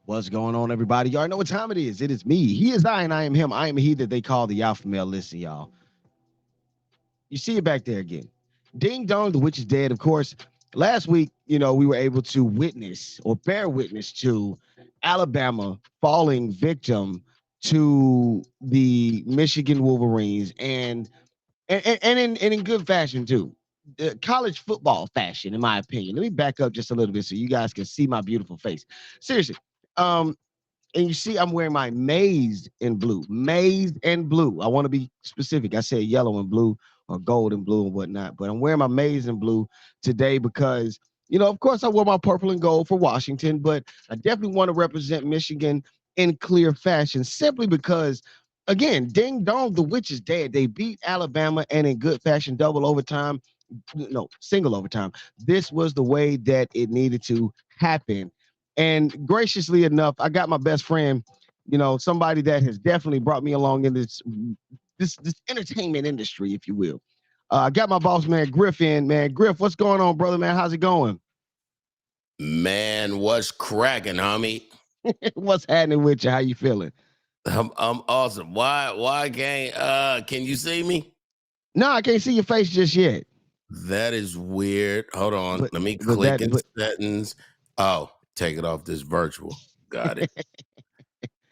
What's going on, everybody? Y'all know what time it is. It is me. He is I, and I am him. I am he that they call the alpha male. Listen, y'all. You see it back there again. Ding dong, the witch is dead. Of course, last week, we were able to witness or bear witness to Alabama falling victim to the Michigan Wolverines and in good fashion too. College football fashion, in my opinion. Let me back up just a little bit so you guys can see my beautiful face. Seriously. Um, and you see, I'm wearing my maize in blue. Maize and blue. I want to be specific. I said yellow and blue or gold and blue and whatnot, but I'm wearing my maize and blue today because, of course, I wore my purple and gold for Washington, but I definitely want to represent Michigan in clear fashion simply because, again, ding dong, the witch is dead. They beat Alabama and in good fashion, double overtime. No, single overtime. This was the way that it needed to happen. And graciously enough, I got my best friend, somebody that has definitely brought me along in this entertainment industry, if you will. I got my boss man Griff in, man. Griff, what's going on, brother, man? How's it going? Man, what's cracking, homie? What's happening with you? How you feeling? I'm awesome. Why can you see me? No, I can't see your face just yet. That is weird. Hold on. But Let me but click that in but settings. Oh, take it off this virtual. Got it. all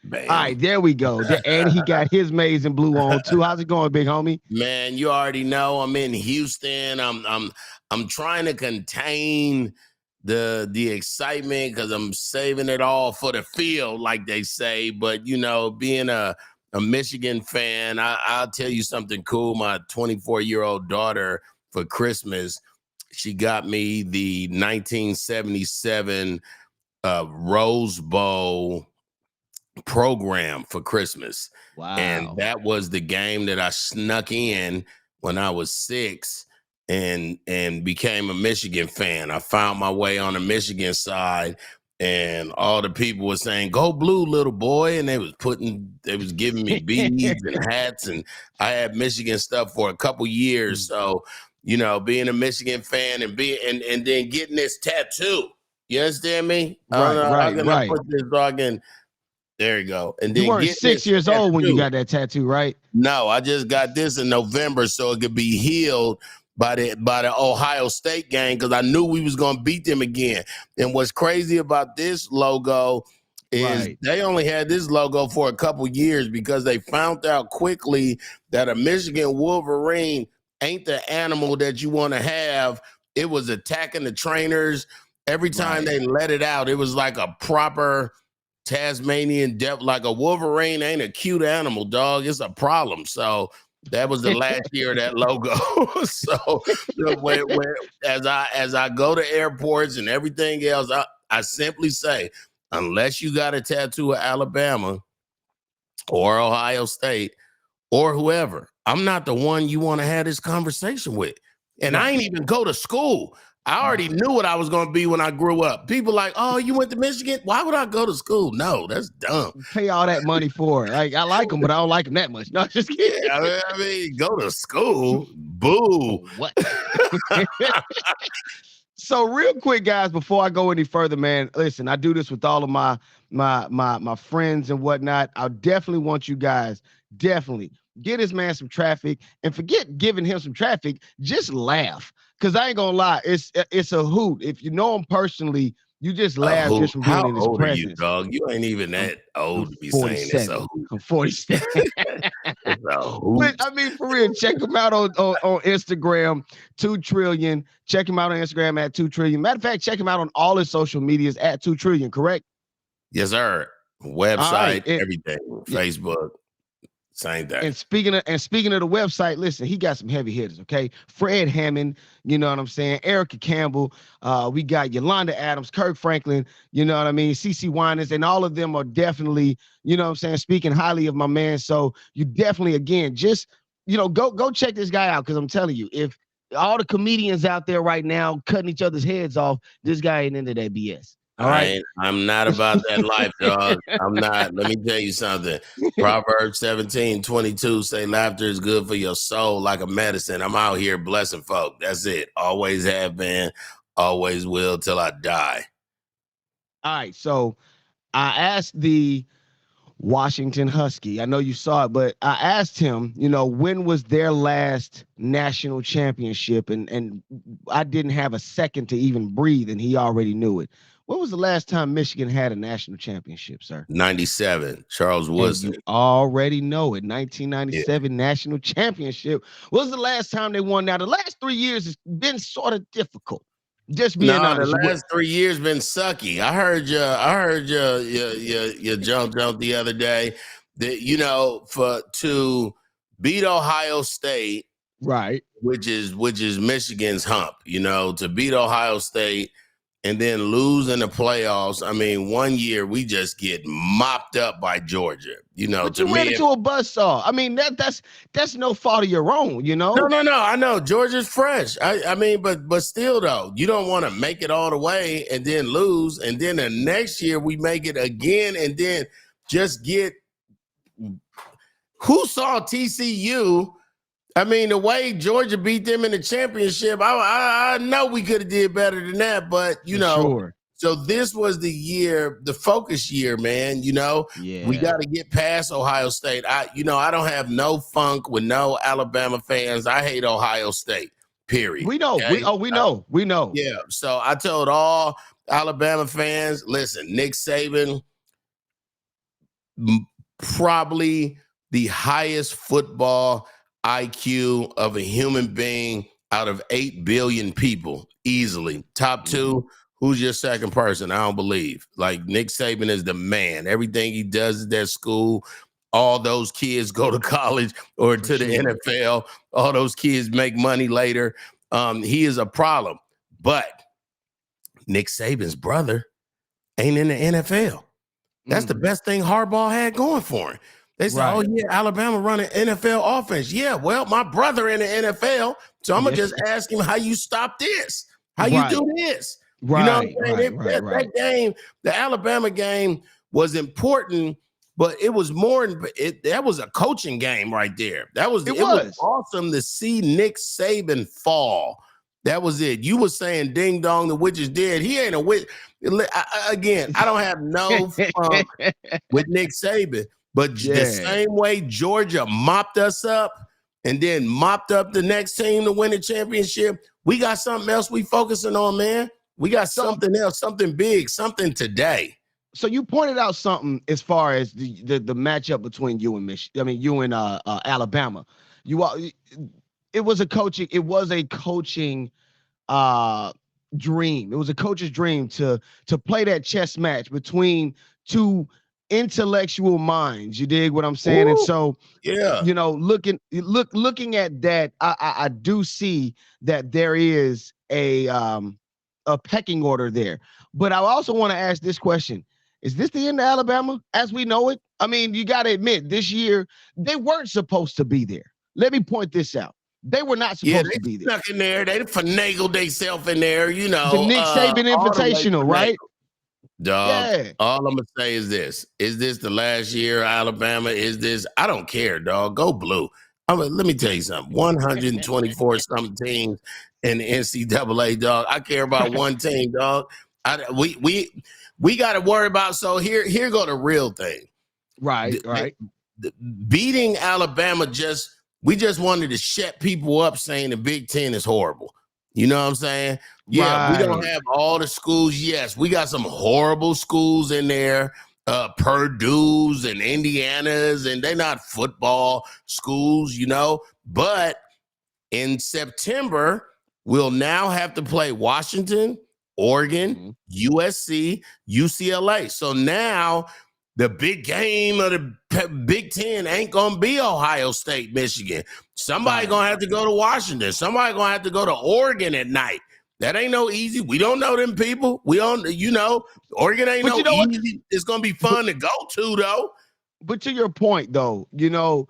Bam. right, there we go. And he got his maize and blue on too. How's it going, big homie? Man, you already know I'm in Houston. I'm trying to contain the excitement because I'm saving it all for the field, like they say. But being a Michigan fan, I'll tell you something cool. My 24-year-old daughter for Christmas, she got me the 1977 Rose Bowl program for Christmas. And Wow. that was the game that I snuck in when I was 6 and became a Michigan fan. I found my way on the Michigan side and all the people were saying, "Go blue, little boy." And they was giving me beads and hats. And I had Michigan stuff for a couple years. So, being a Michigan fan and then getting this tattoo. You understand me? I don't Right, know how right, can I right. put this so I can. There you go. And You then weren't getting 6 this years old when you tattoo. got that tattoo, right? No, I just got this in November so it could be healed by the Ohio State game because I knew we was gonna beat them again. And what's crazy about this logo is Right. they only had this logo for a couple years because they found out quickly that a Michigan Wolverine ain't the animal that you want to have. It was attacking the trainers. Every time Right. they let it out, it was like a proper Tasmanian devil. Like a Wolverine ain't a cute animal, dog. It's a problem. So that was the last year of that logo. So as I go to airports and everything else, I simply say, unless you got a tattoo of Alabama or Ohio State or whoever, I'm not the one you want to have this conversation with. And I Right. ain't even go to school. I already knew what I was going to be when I grew up. People like, "Oh, you went to Michigan? Why would I go to school?" No, that's dumb. Pay all that money for it. Like, I like them, but I don't like them that much. No, just Yeah, kidding. I mean, go to school. Boo. What? So real quick, guys, before I go any further, man, listen, I do this with all of my friends and whatnot. I definitely want you guys definitely get this man some traffic and forget giving him some traffic. Just laugh, cause I ain't gonna lie, it's a hoot. If you know him personally, you just A laugh hoot. just from being How in his old are you, presence. dog? You ain't even I'm that I'm old to be saying it's a 47. hoot. I'm 47. It's a But hoot. I mean, for real, check him out on Instagram, 2 trillion. Check him out on Instagram at 2 trillion. Matter of fact, check him out on all his social medias at 2 trillion, correct? Yes, sir. All right. Website, everything. Yeah, Facebook, same thing. and speaking of the website, listen, he got some heavy hitters, okay? Fred Hammond, you know what I'm saying? Erica Campbell, we got Yolanda Adams, Kirk Franklin, you know what I mean? CC Winans, and all of them are definitely, you know what I'm saying, speaking highly of my man. So you definitely, again, just go check this guy out because I'm telling you, if all the comedians out there right now cutting each other's heads off, this guy ain't into that BS. All right. I'm not about that life, dog. I'm not. Let me tell you something. Proverbs 17:22 say laughter is good for your soul like a medicine. I'm out here blessing folk. That's it. Always have been, always will till I die. All right. So I asked the Washington Husky. I know you saw it, but I asked him, when was their last national championship? And I didn't have a second to even breathe, and he already knew it. When was the last time Michigan had a national championship, sir? 97, Charles And Woodson. you already know it. Yeah. 1997 national championship. When was the last time they won? Now, the last 3 years has been sort of difficult. Just being No, the honest. last 3 years been sucky. I heard you jump the other day that for to beat Ohio State, Right. which is Michigan's hump. To beat Ohio State and then lose in the playoffs. I mean, one year we just get mopped up by Georgia. But To you ran me, into a buzzsaw. I mean, that's no fault of your own, no. I know Georgia's fresh. I mean, but still though, you don't want to make it all the way and then lose, and then the next year we make it again, and then just get. Who saw TCU? I mean, the way Georgia beat them in the championship, I know we could have did better than that, but For sure. So this was the year, the focus year, man. We Yeah. got to get past Ohio State. I don't have no funk with no Alabama fans. I hate Ohio State. Period. We know. Okay? We know. We know. Yeah. So I told all Alabama fans, listen, Nick Saban, probably the highest football IQ of a human being out of 8 billion people, easily. Top two. Who's your second person? I don't believe. Like, Nick Saban is the man. Everything he does at that school, all those kids go to college or to the NFL. All those kids make money later. He is a problem. But Nick Saban's brother ain't in the NFL. That's the best thing Harbaugh had going for him. They said, oh, yeah, Alabama running NFL offense. Yeah, well, my brother in the NFL, so I'm going to just ask him how you stop this, how you do this. Right, That game, the Alabama game was important, but it was more, that was a coaching game right there. It was awesome to see Nick Saban fall. That was it. You were saying ding dong, the witch is dead. He ain't a witch. Again, I don't have no fun with Nick Saban. But the same way Georgia mopped us up and then mopped up the next team to win the championship, we got something else we focusing on, man. We got something else, something big, something today. So you pointed out something as far as the matchup between you and Michigan. I mean, you and Alabama. It was a coaching dream. It was a coach's dream to play that chess match between two intellectual minds. You dig what I'm saying? Ooh, and so, looking at that, I do see that there is a pecking order there. But I also want to ask this question: is this the end of Alabama as we know it? I mean, you got to admit, this year they weren't supposed to be there. Let me point this out. They were not supposed to be there. Stuck in there. They finagled themselves in there. The Nick Saban Invitational, right? Dog, all I'm gonna say is this: is this the last year of Alabama? Is this? I don't care, dog. Go blue. Let me tell you something. 124 something teams in the NCAA, dog. I care about one team, dog. We got to worry about. So here go the real thing. Right. Beating Alabama we just wanted to shut people up saying the Big Ten is horrible. You know what I'm saying? Yeah, we don't have all the schools. Yes, we got some horrible schools in there, Purdue's and Indiana's, and they're not football schools, But in September, we'll now have to play Washington, Oregon, USC, UCLA. So now the big game of the Big Ten ain't going to be Ohio State, Michigan. Somebody going to have to go to Washington. Somebody going to have to go to Oregon at night. That ain't no easy. We don't know them people. We don't, Oregon ain't easy. It's going to be fun to go to, though. But to your point, though, the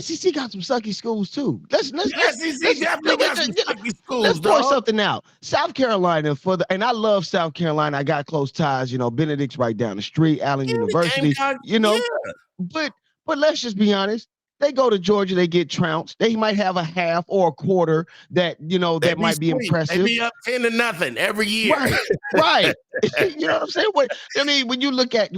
SEC got some sucky schools too. Let's point something out. South Carolina and I love South Carolina. I got close ties. Benedict's right down the street, Allen University. But let's just be honest. They go to Georgia, they get trounced. They might have a half or a quarter that They that be might be sweet. They impressive. be up 10-0 every year. Right, right. You know what I'm saying? I mean, when you look at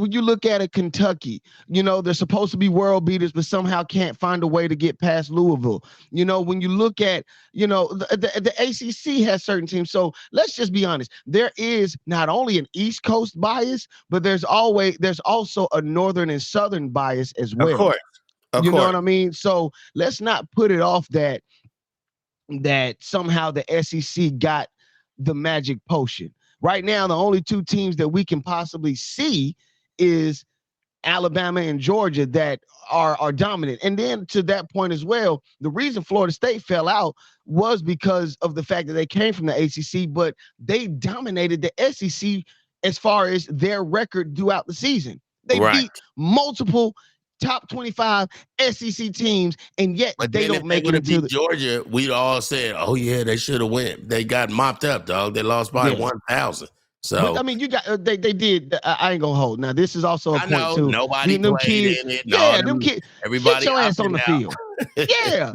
a Kentucky, they're supposed to be world beaters, but somehow can't find a way to get past Louisville. When you look at, the ACC has certain teams. So let's just be honest. There is not only an East Coast bias, but there's also a Northern and Southern bias as Of well. course. Of You know course. what I mean? So let's not put it off that somehow the SEC got the magic potion. Right now, the only two teams that we can possibly see is Alabama and Georgia that are dominant. And then to that point as well, the reason Florida State fell out was because of the fact that they came from the ACC, but they dominated the SEC as far as their record throughout the season. They Right. beat multiple top 25 SEC teams, and yet But they then if don't they make it would have into beat the Georgia, we'd all said, "Oh yeah, they should have went." They got mopped up, dog. They lost by yeah. 1,000. But I So mean, you got they did. I ain't gonna hold. Now this is also a I point know too. nobody Them played kids, in it, and all yeah, them them kids. Sit everybody your ass on opted the out. field. Yeah,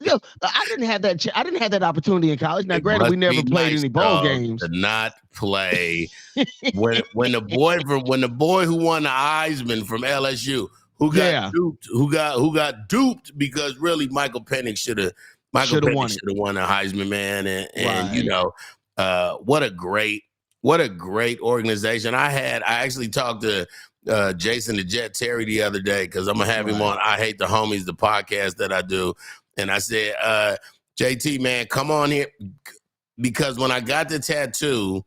like I didn't have that. I didn't have that opportunity in college. Now, It granted, we must never be played nice, any bowl dog, games. to not play when the boy who won the Heisman from LSU Yeah, who got duped because really Michael Penix should have should have won it. won the Heisman, man, and Right. what a great organization. I actually talked to Jason the Jet Terry the other day because I'm gonna have him Right. on I Hate the Homies, the podcast that I do, and I said, JT, man, come on here, because when I got the tattoo,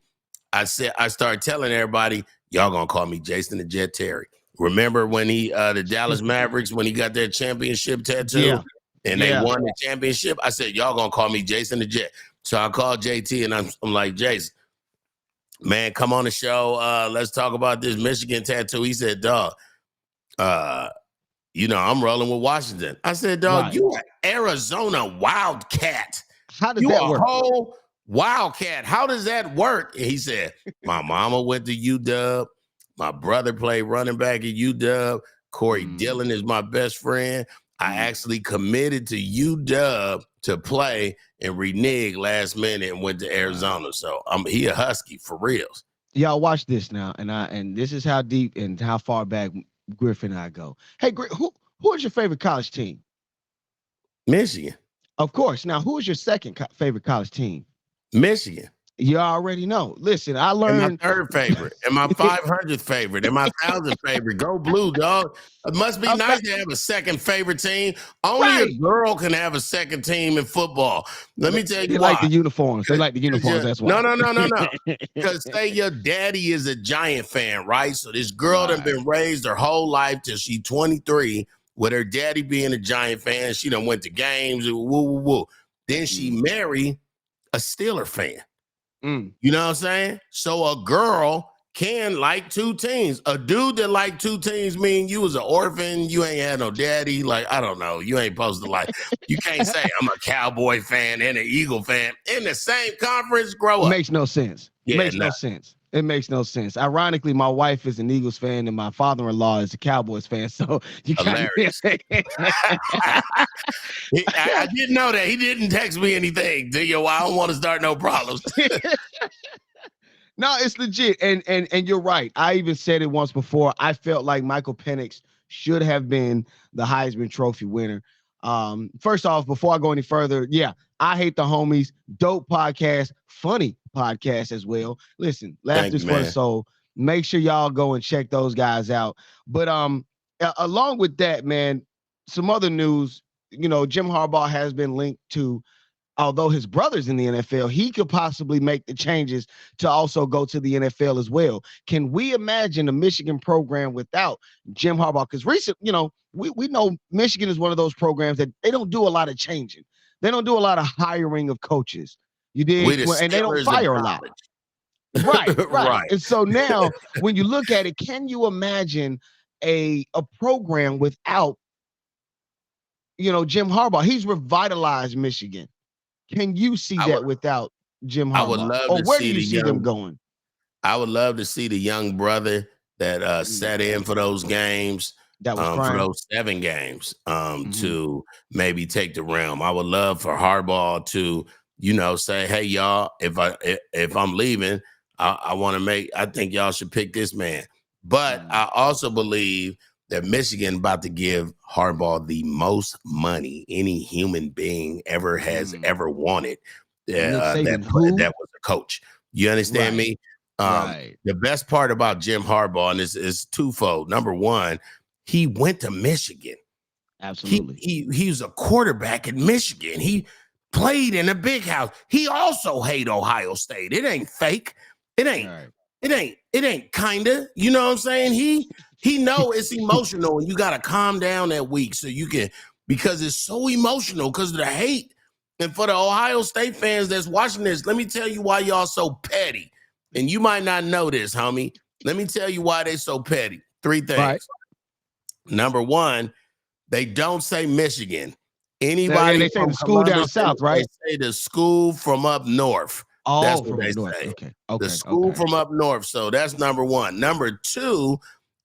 I started telling everybody, y'all gonna call me Jason the Jet Terry. Remember when the Dallas Mavericks, when he got their championship tattoo Yeah. and they won the championship? I said, y'all gonna call me Jason the Jet. So I called JT and I'm like, Jason, man, come on the show. Let's talk about this Michigan tattoo. He said, dog, I'm rolling with Washington. I said, dog, Right. you are Arizona Wildcat. How does You that a work? whole Wildcat. How does that work? And he said, my mama went to UW. My brother played running back at UW. Corey Dillon is my best friend. I actually committed to UW to play and reneged last minute and went to Arizona. So he a Husky for reals. Y'all watch this now, and this is how deep and how far back Griff and I go. Hey, Griff, who is your favorite college team? Michigan. Of course. Now, who is your second favorite college team? Michigan. You already know. Listen, I And learned my third favorite, and my 500th favorite, and my 1,000th favorite. Go Blue, dog. It must be nice to have a second favorite team. Only a girl can have a second team in football. Let me tell you they why. like the uniforms. They like the uniforms. That's why. No. Because say your daddy is a Giant fan, right? So this girl done been raised her whole life till she 23 with her daddy being a Giant fan. She done went to games. Woo. Then she married a Steeler fan. You know what I'm saying? So a girl can like two teams. A dude that like two teams mean you was an orphan, you ain't had no daddy. Like, I don't know. You ain't supposed to like, you can't say I'm a Cowboy fan and an Eagle fan in the same conference. Grow up. Makes no sense. Yeah, Makes no sense. It makes no sense. Ironically, my wife is an Eagles fan and my father-in-law is a Cowboys fan. So you hilarious. I didn't know that. He didn't text me anything. I don't want to start no problems. No, it's legit. And you're right. I even said it once before. I felt like Michael Penix should have been the Heisman Trophy winner. First off, before I go any further, I Hate the Homies, dope podcast, funny podcast as well. Listen, laughter's for the soul. Make sure y'all go and check those guys out. But along with that, man, some other news. Jim Harbaugh has been linked to, although his brother's in the NFL, he could possibly make the changes to also go to the NFL as well. Can we imagine a Michigan program without Jim Harbaugh? Because we know Michigan is one of those programs that they don't do a lot of changing. They don't do a lot of hiring of coaches. You did, and they don't fire a lot. Right. And so now, when you look at it, can you imagine a program without, Jim Harbaugh? He's revitalized Michigan. Can you see that without Jim Harbaugh? I would love or to where do you see them going? I would love to see the young brother that sat in for those games. That was for prime. those 7 games Mm-hmm. to maybe take the realm. I would love for Harbaugh to, say, hey, y'all, if I'm leaving, I want to I think y'all should pick this man. But Mm. I also believe that Michigan about to give Harbaugh the most money any human being has Mm. ever wanted. Nick That Saban, who? that was a coach. You understand Right, me? right. The best part about Jim Harbaugh, and is twofold. Number one, he went to Michigan. Absolutely. He was a quarterback in Michigan. He played in a big house. He also hate Ohio State. It ain't fake. It ain't. Right. It ain't kinda. You know what I'm saying? He know it's emotional, and you gotta calm down that week so you can, because it's so emotional because of the hate. And for the Ohio State fans that's watching this, let me tell you why y'all so petty. And you might not know this, homie. Let me tell you why they so petty. 3 Right. things. Number one, they don't say Michigan. Yeah, Anybody they say from the school down Columbus, south, they right? say the school from up north. That's Oh, what from they up north. say. Okay. The Okay. school Okay. from up north. So that's number one. Number two,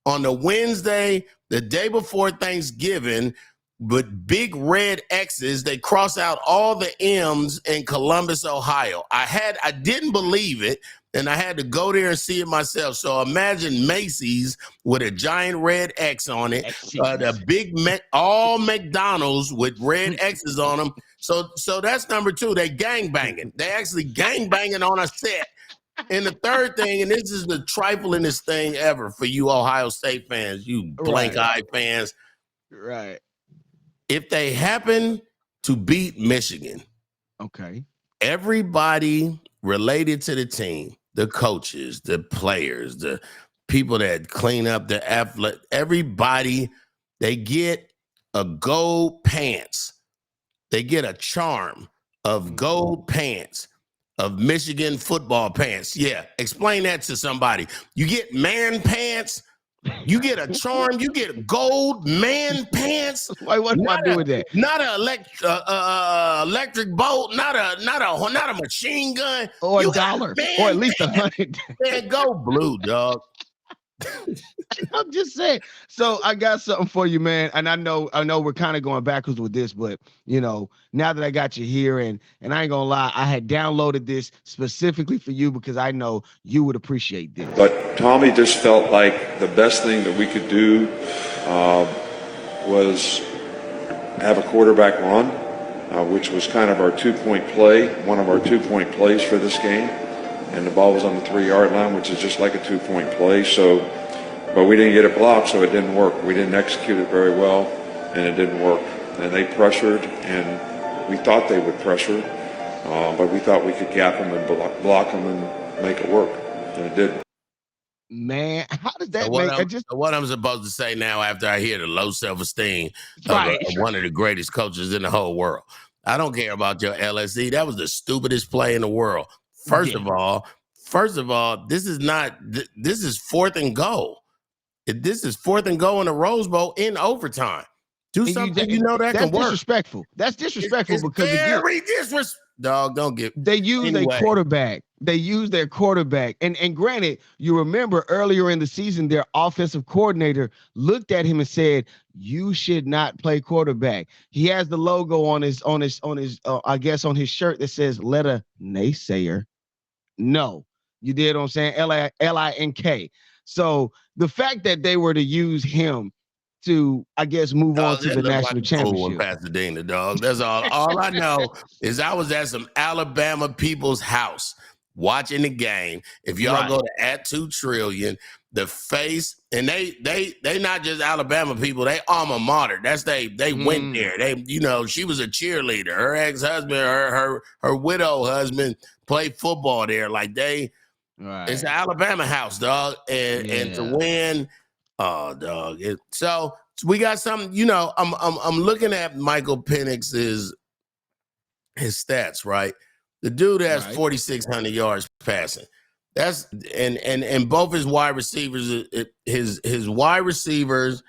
on the Wednesday, the day before Thanksgiving, with big red X's, they cross out all the M's in Columbus, Ohio. I didn't believe it, and I had to go there and see it myself. So imagine Macy's with a giant red X on it, the XCs. big all McDonald's with red X's on them. So that's number two. They gang banging. They actually gang banging on a set. And the third thing, and this is the triflingest thing ever for you Ohio State fans, you blank Right. eye fans. Right. If they happen to beat Michigan, Okay. everybody related to the team, the coaches, the players, the people that clean up the athlete, everybody, they get a gold pants. They get a charm of gold pants, of Michigan football pants. Yeah, explain that to somebody. You get man pants, you get a charm, you get gold man pants. Why? What am I doing that? Not a electric bolt, not a machine gun. Or a You got dollar, or at man least pants. 100. Man, go blue, dog. I'm just saying. So I got something for you, man. And I know we're kind of going backwards with this, but now that I got you here, and I ain't gonna lie, I had downloaded this specifically for you because I know you would appreciate this. But Tommy just felt like the best thing that we could do was have a quarterback run, which was kind of our 2-point play, one of our 2-point plays for this game. And the ball was on the 3-yard line, which is just like a 2-point play. So, but we didn't get it blocked, so it didn't work. We didn't execute it very well, and it didn't work. And they pressured, and we thought they would pressure, but we thought we could gap them and block them and make it work, and it didn't. Man, how does that So what make? I'm, so what I'm supposed to say now after I hear the low self-esteem of Right. one of the greatest coaches in the whole world? I don't care about your LSE. That was the stupidest play in the world. First Yeah. of all, this is not. This is 4th and goal. This is 4th and goal in the Rose Bowl in overtime. Do And something that that's can work. disrespectful. That's disrespectful It's because again, very disrespectful. Dog, don't get. they use Anyway. a quarterback. They use their quarterback. And granted, you remember earlier in the season, their offensive coordinator looked at him and said, "You should not play quarterback." He has the logo on his I guess on his shirt that says "Let a naysayer know." You did what I'm saying? Link. So the fact that they were to use him to, I guess, move on Dog, to that the looked like national a fool in championship. Pasadena, dog. That's all. All I know is I was at some Alabama people's house watching the game. If y'all go to @2trillion, the face, and they not just Alabama people, they alma mater. That's they went there. She was a cheerleader. Her ex-husband, her widow husband played football there. Like it's an Alabama house, dog. And to win. Oh, dog. So we got something, I'm looking at Michael Penix's his stats, right? The dude has 4,600 yards passing. That's and both his wide receivers, his wide receivers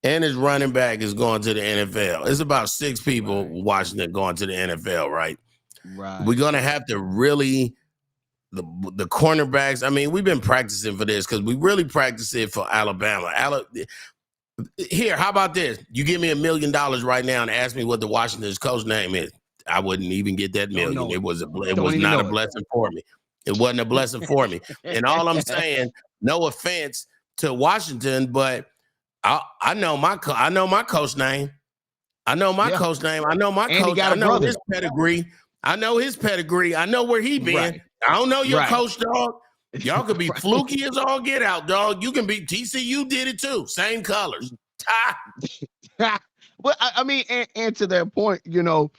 and his running back is going to the NFL. It's about 6 people watching it going to the NFL, right? Right. We're gonna have to really the cornerbacks. I mean, we've been practicing for this because we really practice it for Alabama. Here, how about this? You give me $1 million right now and ask me what the Washington's coach name is. I wouldn't even get that Don't million. know it. It was Don't even not a know it. blessing for me. It wasn't a blessing for me. And all I'm saying, no offense to Washington, but I know my coach name. I know my Yeah. coach name. I know my And he coach. got I a know brother. his pedigree. I know his pedigree. I know where he been. Right. I don't know your Right. coach, dog. Y'all could be Right. fluky as all get out, dog. You can be TCU did it too. Same colors. But I mean, and to that point, you know,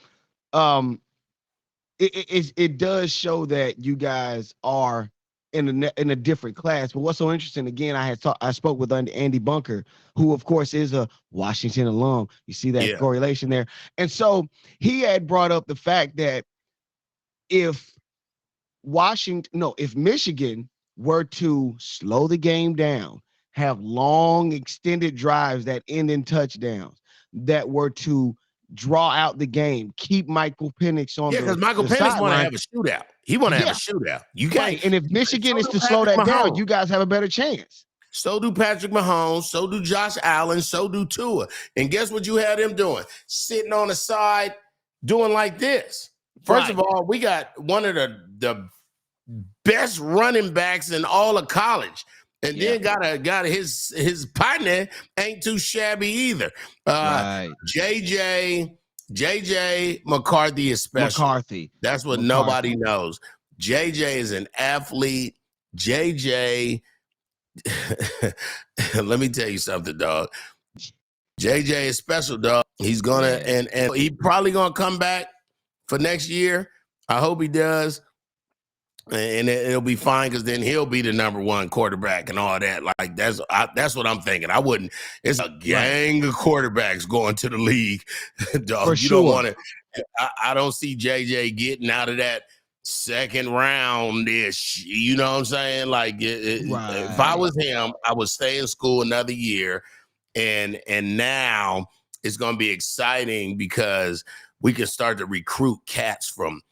it does show that you guys are in a different class. But what's so interesting, again, I spoke with Andy Bunker, who of course is a Washington alum. You see that correlation there, and so he had brought up the fact that if if Michigan were to slow the game down, have long extended drives that end in touchdowns, that were to draw out the game, keep Michael Penix on because Michael the Penix want to sideline. have a shootout. He want to have a shootout. You can't. Right. And if Michigan is do to slow that Patrick down, Mahomes. you guys have a better chance. So do Patrick Mahomes. So do Josh Allen. So do Tua. And guess what you had him doing? Sitting on the side, doing like this. First of all, we got one of the best running backs in all of college. And then got his partner ain't too shabby either. JJ McCarthy is special. That's what nobody knows. JJ is an athlete. JJ, let me tell you something, dog. JJ is special, dog. He's gonna and he probably gonna come back for next year. I hope he does. And it'll be fine because then he'll be the number one quarterback and all that. Like that's what I'm thinking. I wouldn't. It's a gang of quarterbacks going to the league, dog. For you sure. don't want to. I don't see JJ getting out of that second round ish. You know what I'm saying? Like if I was him, I would stay in school another year. And now it's going to be exciting because we can start to recruit cats from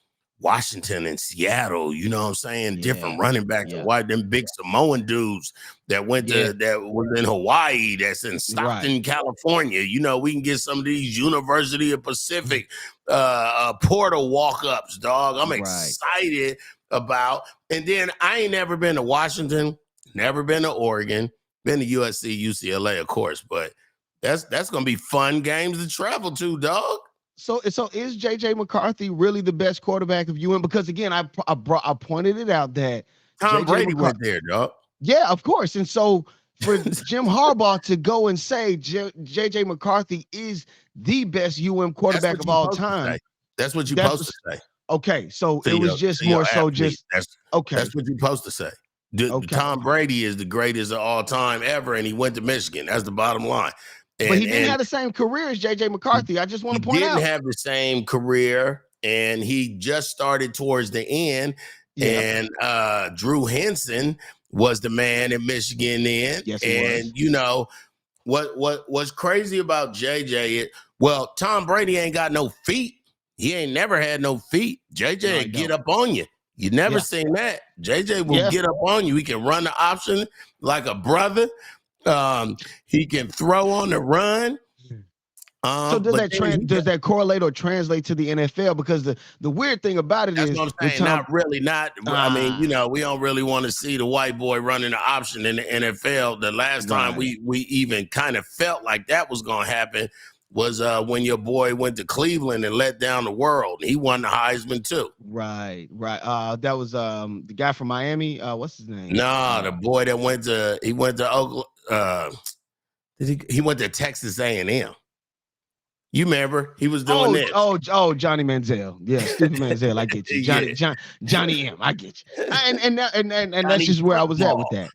Washington and Seattle, you know what I'm saying? Different running backs and white, them big Samoan dudes that went to that was in Hawaii, that's in Stockton, California. You know, we can get some of these University of Pacific portal walk-ups, dog. I'm excited about. And then I ain't never been to Washington, never been to Oregon, been to USC, UCLA, of course, but that's gonna be fun games to travel to, dog. So is JJ McCarthy really the best quarterback of UM? Because again, I pointed it out that Tom Brady went there, dog. Yeah, of course. And so for Jim Harbaugh to go and say JJ McCarthy is the best UM quarterback of all time. That's what you're supposed to say. Okay, so it was just more so just that's what you're supposed to say. Tom Brady is the greatest of all time ever, and he went to Michigan. That's the bottom line. But he didn't have the same career as JJ McCarthy. I just want to point out. He didn't have the same career, and he just started towards the end. And Drew Henson was the man in Michigan then. Yes, he was. You know what's crazy about JJ? Tom Brady ain't got no feet. He ain't never had no feet. JJ get up on you. You never seen that. JJ will get up on you. He can run the option like a brother. He can throw on the run. So does that correlate or translate to the NFL? Because the weird thing about it that's is, what I'm saying. Not really. I mean, you know, we don't really want to see the white boy running the option in the NFL. The last time we even kind of felt like that was going to happen was when your boy went to Cleveland and let down the world. He won the Heisman too. Right. That was the guy from Miami. What's his name? No, the boy that went to Oklahoma. He went to Texas A&M. You remember he was doing this? Johnny Manziel. Yeah, stupid Manziel. I get you, Johnny M. I get you. And that's just where I was at with that.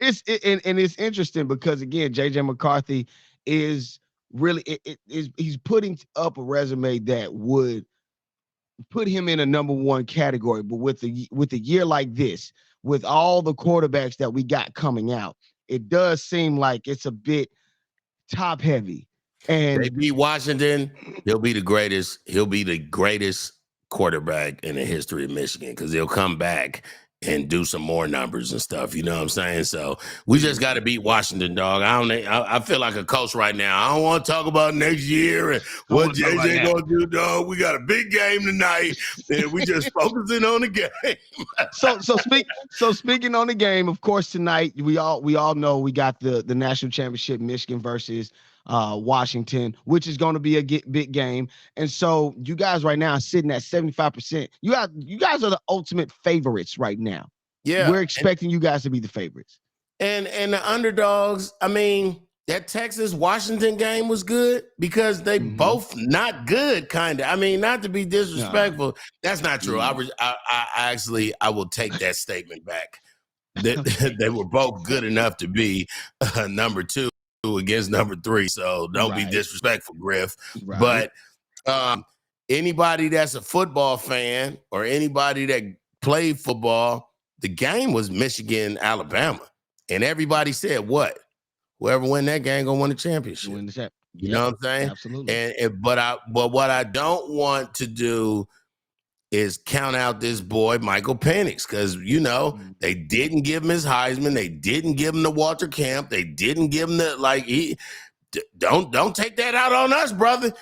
It's interesting because again, JJ McCarthy is really he's putting up a resume that would put him in a number one category. But with a year like this, with all the quarterbacks that we got coming out, it does seem like it's a bit top heavy. And they beat Washington, he'll be the greatest quarterback in the history of Michigan because he'll come back and do some more numbers and stuff. You know what I'm saying? So we just got to beat Washington, dog. I feel like a coach right now. I don't want to talk about next year and what JJ gonna do, dog. We got a big game tonight, and we just focusing on the game. So speaking on the game, of course, tonight we all know we got the national championship, Michigan versus Washington, which is going to be a big game. And so you guys right now are sitting at 75%. You guys are the ultimate favorites right now. Yeah, we're expecting you guys to be the favorites. And the underdogs. I mean, that Texas Washington game was good because they both not good, kind of. I mean, not to be disrespectful, that's not true. I will take that statement back. They were both good enough to be number 2 against number 3. So don't be disrespectful, Griff. Right. But anybody that's a football fan or anybody that played football, the game was Michigan, Alabama. And everybody said what? Whoever win that game gonna win the championship. You know what I'm saying? Absolutely. But what I don't want to do is count out this boy Michael Penix, because they didn't give him his Heisman, they didn't give him the Walter Camp, they didn't give him the don't take that out on us, brother.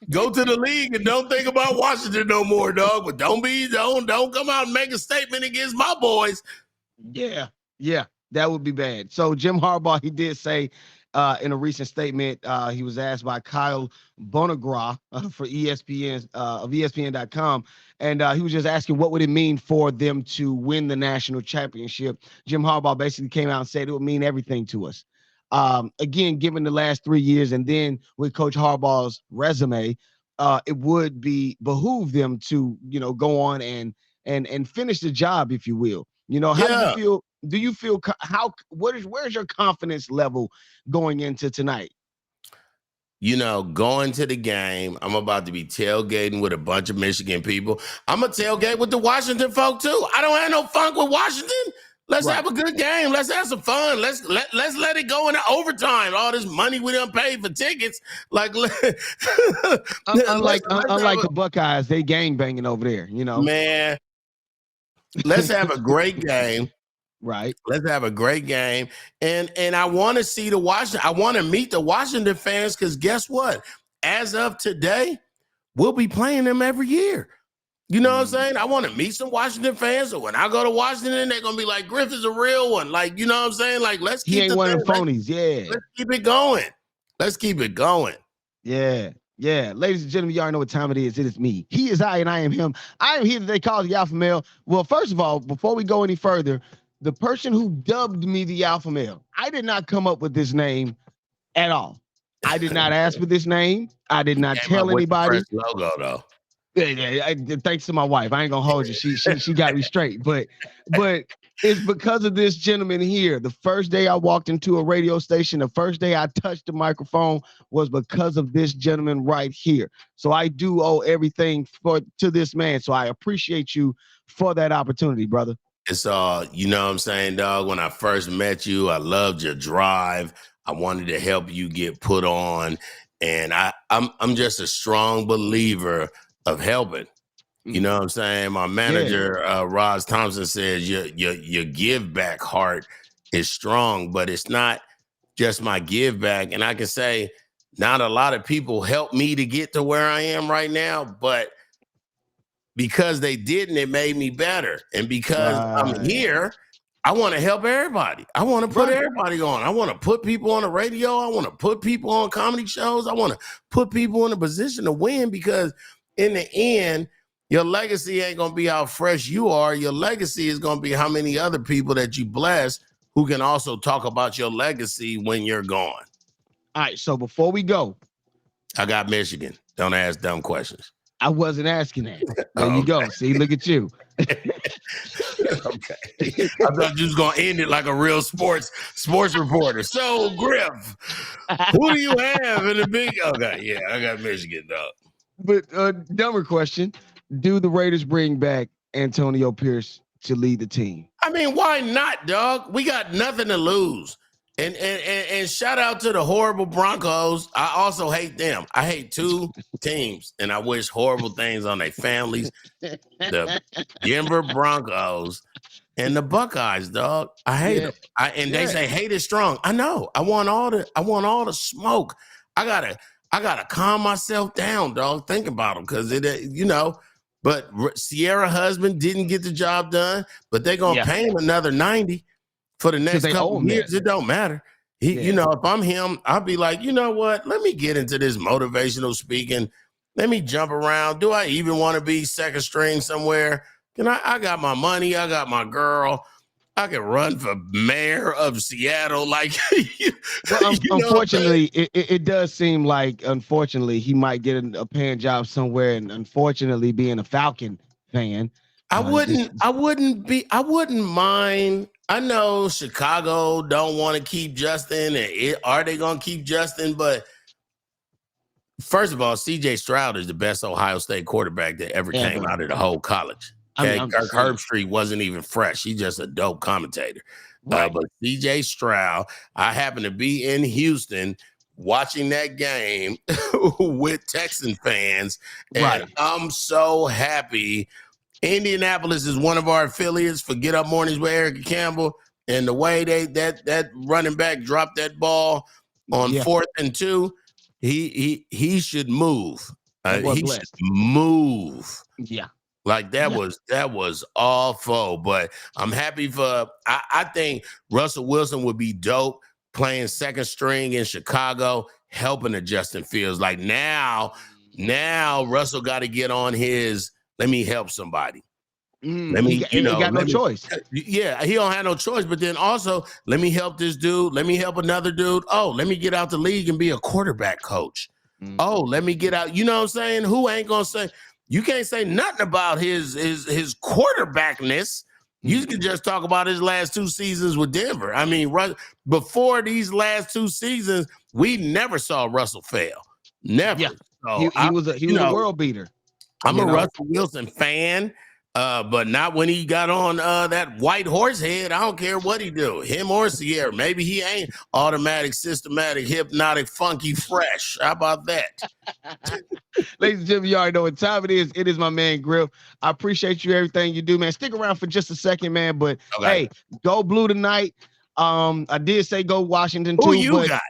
Go to the league and don't think about Washington no more, dog. But don't come out and make a statement against my boys. Yeah, that would be bad. So Jim Harbaugh, he did say in a recent statement, he was asked by Kyle Bonagras for ESPN of ESPN.com, and he was just asking what would it mean for them to win the national championship. Jim Harbaugh basically came out and said it would mean everything to us. Again, given the last 3 years, and then with Coach Harbaugh's resume, it would behoove them to go on and finish the job, if you will. How do you feel? Do you feel where's your confidence level going into tonight? Going to the game, I'm about to be tailgating with a bunch of Michigan people. I'm going to tailgate with the Washington folk too. I don't have no fun with Washington. Let's have a good game. Let's have some fun. Let's let it go into overtime. All this money we done paid for tickets. Like unlike the Buckeyes, they gang banging over there, Man, let's have a great game. Right. Let's have a great game. And I want to see I want to meet the Washington fans, because guess what? As of today, we'll be playing them every year. You know what I'm saying? I want to meet some Washington fans. So when I go to Washington, they're going to be like, Griff is a real one. Like, you know what I'm saying? Like, let's keep He ain't one of the phonies. Let's keep it going. Let's keep it going. Yeah. Ladies and gentlemen, you already know what time it is. It is me. He is I, and I am him. I am here that they call the Alpha Male. Well, first of all, before we go any further, the person who dubbed me the Alpha Male, I did not come up with this name at all. I did not ask for this name. I did not tell anybody. First logo, though. Yeah, thanks to my wife. I ain't gonna hold you. She got me straight. But it's because of this gentleman here. The first day I walked into a radio station, the first day I touched the microphone was because of this gentleman right here. So I do owe everything to this man. So I appreciate you for that opportunity, brother. It's you know what I'm saying, dog? When I first met you, I loved your drive. I wanted to help you get put on. And I'm just a strong believer of helping. You know what I'm saying? My manager, Roz Thompson, says your give back heart is strong, but it's not just my give back. And I can say not a lot of people helped me to get to where I am right now, but because they didn't, it made me better. And because I'm here, I want to help everybody. I want to put everybody on. I want to put people on the radio. I want to put people on comedy shows. I want to put people in a position to win, because in the end, your legacy ain't going to be how fresh you are. Your legacy is going to be how many other people that you bless who can also talk about your legacy when you're gone. All right, so before we go, I got Michigan. Don't ask dumb questions. I wasn't asking that. There you go. See, look at you. Okay. I thought you was going to end it like a real sports reporter. So, Griff, who do you have in the big? Okay, yeah, I got Michigan, dog. But dumber question. Do the Raiders bring back Antonio Pierce to lead the team? I mean, why not, dog? We got nothing to lose. And shout out to the horrible Broncos. I also hate them. I hate two teams, and I wish horrible things on their families. The Denver Broncos and the Buckeyes, dog. I hate them. They say hate is strong. I know. I want all the smoke. I gotta calm myself down, dog. Think about them because But Sierra husband didn't get the job done, but they're gonna pay him another 90 for the next couple of years. It don't matter. If I'm him, I'll be like, you know what? Let me get into this motivational speaking. Let me jump around. Do I even want to be second string somewhere? I got my money. I got my girl. I can run for mayor of Seattle. Like, unfortunately, it does seem like, unfortunately, he might get a paying job somewhere. And unfortunately, being a Falcon fan, I wouldn't mind. I know Chicago don't want to keep Justin. Are they going to keep Justin? But first of all, C.J. Stroud is the best Ohio State quarterback that ever came out of the whole college. Okay, Kirk Herbstreit wasn't even fresh. He's just a dope commentator. Right. But C.J. Stroud, I happened to be in Houston watching that game with Texan fans, and I'm so happy. Indianapolis is one of our affiliates for Get Up Mornings with Eric Campbell, and the way that running back dropped that ball on 4th and 2, he should move. He should move. Yeah. Like that was awful, but I'm happy for. I think Russell Wilson would be dope playing second string in Chicago, helping the Justin Fields. Like now Russell got to get on his. Let me help somebody. He got no choice. Yeah, he don't have no choice. But then also, let me help this dude. Let me help another dude. Oh, let me get out the league and be a quarterback coach. Oh, let me get out. You know what I'm saying? Who ain't gonna say? You can't say nothing about his quarterbackness. You can just talk about his last 2 seasons with Denver. I mean, before these last 2 seasons, we never saw Russell fail. Never. Yeah. So he was a world beater. I'm a Russell Wilson fan, but not when he got on that white horse head. I don't care what he do, him or Sierra. Maybe he ain't automatic, systematic, hypnotic, funky, fresh. How about that? Ladies and gentlemen, you already know what time it is. It is my man Griff. I appreciate you, everything you do, man. Stick around for just a second, man. But hey, go blue tonight. I did say go Washington too. Who you got?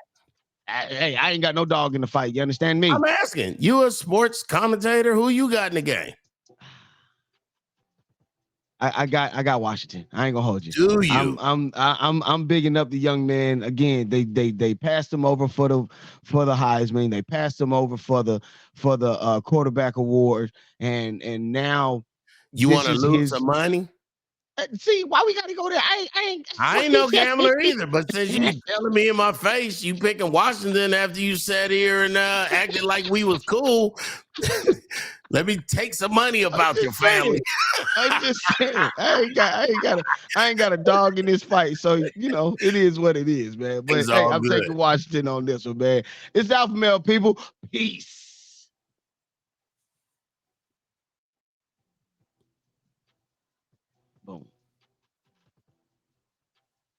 Hey, I ain't got no dog in the fight. You understand me? I'm asking. You a sports commentator? Who you got in the game? I got Washington. I ain't gonna hold you. Do you? I'm bigging up the young man again. They passed him over for the Heisman. They passed him over for the quarterback award, and now you want to lose some money. See, why we gotta go there? I ain't no gambler either. But since you telling me in my face, you picking Washington after you sat here and acted like we was cool. Let me take some money about your family. I'm just saying. I ain't got a dog in this fight. So it is what it is, man. But hey, I'm taking Washington on this one, man. It's Alpha Male, people. Peace. Boom.